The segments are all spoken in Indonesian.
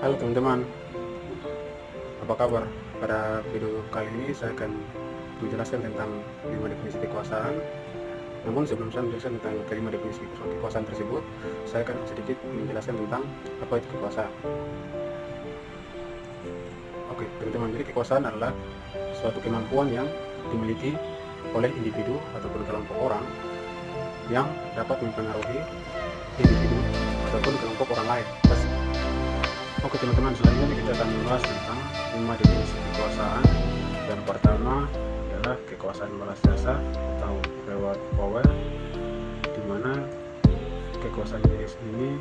Halo teman-teman, apa kabar? Pada video kali ini saya akan menjelaskan tentang 5 definisi kekuasaan. Namun sebelum saya menjelaskan tentang kelima definisi kekuasaan tersebut, saya akan sedikit menjelaskan tentang apa itu kekuasaan. Oke, teman-teman, jadi kekuasaan adalah suatu kemampuan yang dimiliki oleh individu ataupun kelompok orang yang dapat mempengaruhi individu ataupun kelompok orang lain. Oke teman-teman, selanjutnya kita akan membahas tentang 5 definisi kekuasaan. Yang pertama adalah kekuasaan balas jasa atau reward power, di mana kekuasaan jenis ini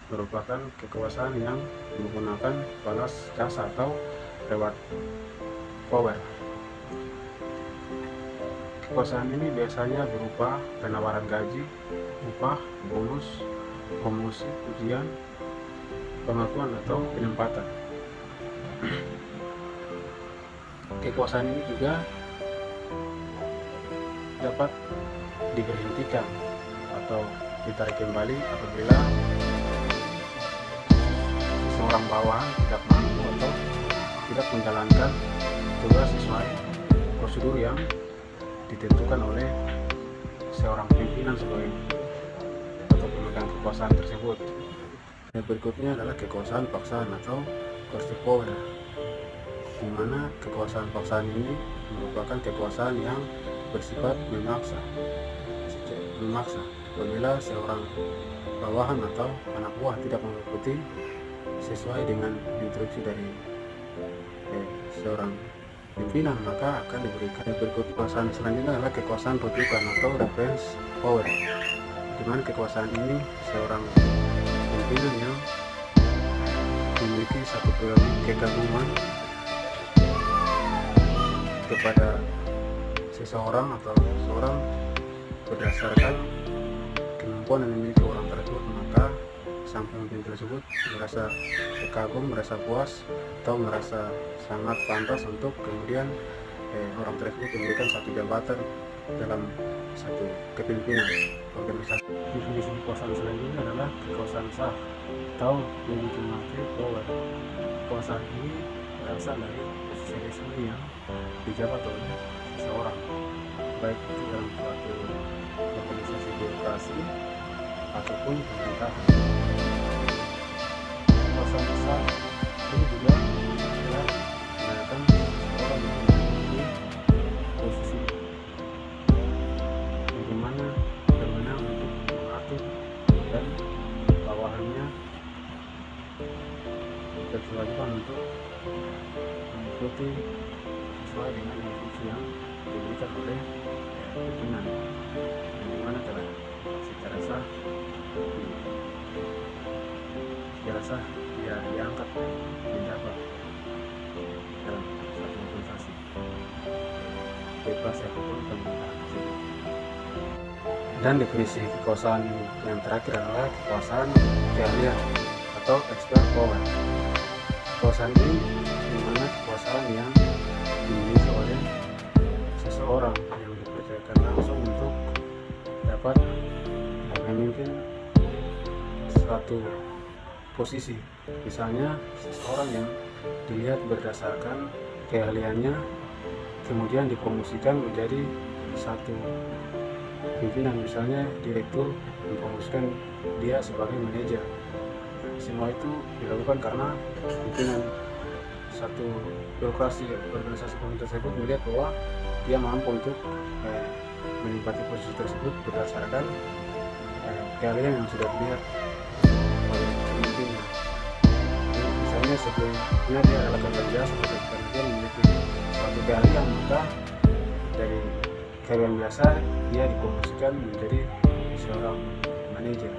merupakan kekuasaan yang menggunakan balas jasa atau reward power. Kekuasaan ini biasanya berupa penawaran gaji, upah, bonus, promosi, ujian, pengakuan atau penempatan. Kekuasaan ini juga dapat diberhentikan atau ditarik kembali apabila seorang bawahan tidak mampu atau tidak menjalankan tugas sesuai prosedur yang ditentukan oleh seorang pimpinan sebagai atau pemegang kekuasaan tersebut. Yang berikutnya adalah kekuasaan paksaan atau coercive power, di mana kekuasaan paksaan ini merupakan kekuasaan yang bersifat memaksa apabila seorang bawahan atau anak buah tidak mengikuti sesuai dengan instruksi dari seorang pimpinan, maka akan diberikan. Yang berikutnya kekuasaan selanjutnya adalah kekuasaan rujukan atau reference power, di mana kekuasaan ini seorang pimpinan yang memiliki satu kekaguman kepada seseorang atau seseorang berdasarkan kemampuan yang dimiliki orang tersebut, maka sang pemimpin tersebut merasa kagum, merasa puas, atau merasa sangat pantas untuk kemudian orang tersebut memberikan satu jabatan dalam satu kepemimpinan organisasi. Definisi kekuasaan selanjutnya adalah kekuasaan sah atau legitimate power. Kekuasaan ini berasal dari posisi resmi yang dijabat oleh seseorang, baik itu dalam suatu organisasi birokrasi ataupun pemerintahan. Kekuasaan sah ini juga adalah menandakan seseorang yang memiliki posisi bagaimana berwenang untuk mengatur dan bawahannya berkewajiban untuk mengikuti sesuai dengan instruksi yang diberikan oleh pimpinan, yang dimana telah secara sah dia diangkat menjabat dalam satu organisasi bebas apapun pemerintahan tersebut. Dan definisi kekuasaan yang terakhir adalah kekuasaan keahlian atau expert power. Kekuasaan ini dimana kekuasaan yang dimiliki oleh seseorang yang dipercayakan langsung untuk dapat memimpin suatu posisi. Misalnya seseorang yang dilihat berdasarkan keahliannya kemudian dipromosikan menjadi satu pimpinan, misalnya direktur mempromosikan dia sebagai manajer. Semua itu dilakukan karena pimpinan satu birokrasi organisasi tersebut melihat bahwa dia mampu untuk menempati posisi tersebut berdasarkan keahlian yang sudah dilihat oleh pemimpinnya. Misalnya sebelumnya dia adalah kerja seperti dia memiliki suatu keahlian, maka dari keahlian biasa dia dipromosikan menjadi seorang manajer.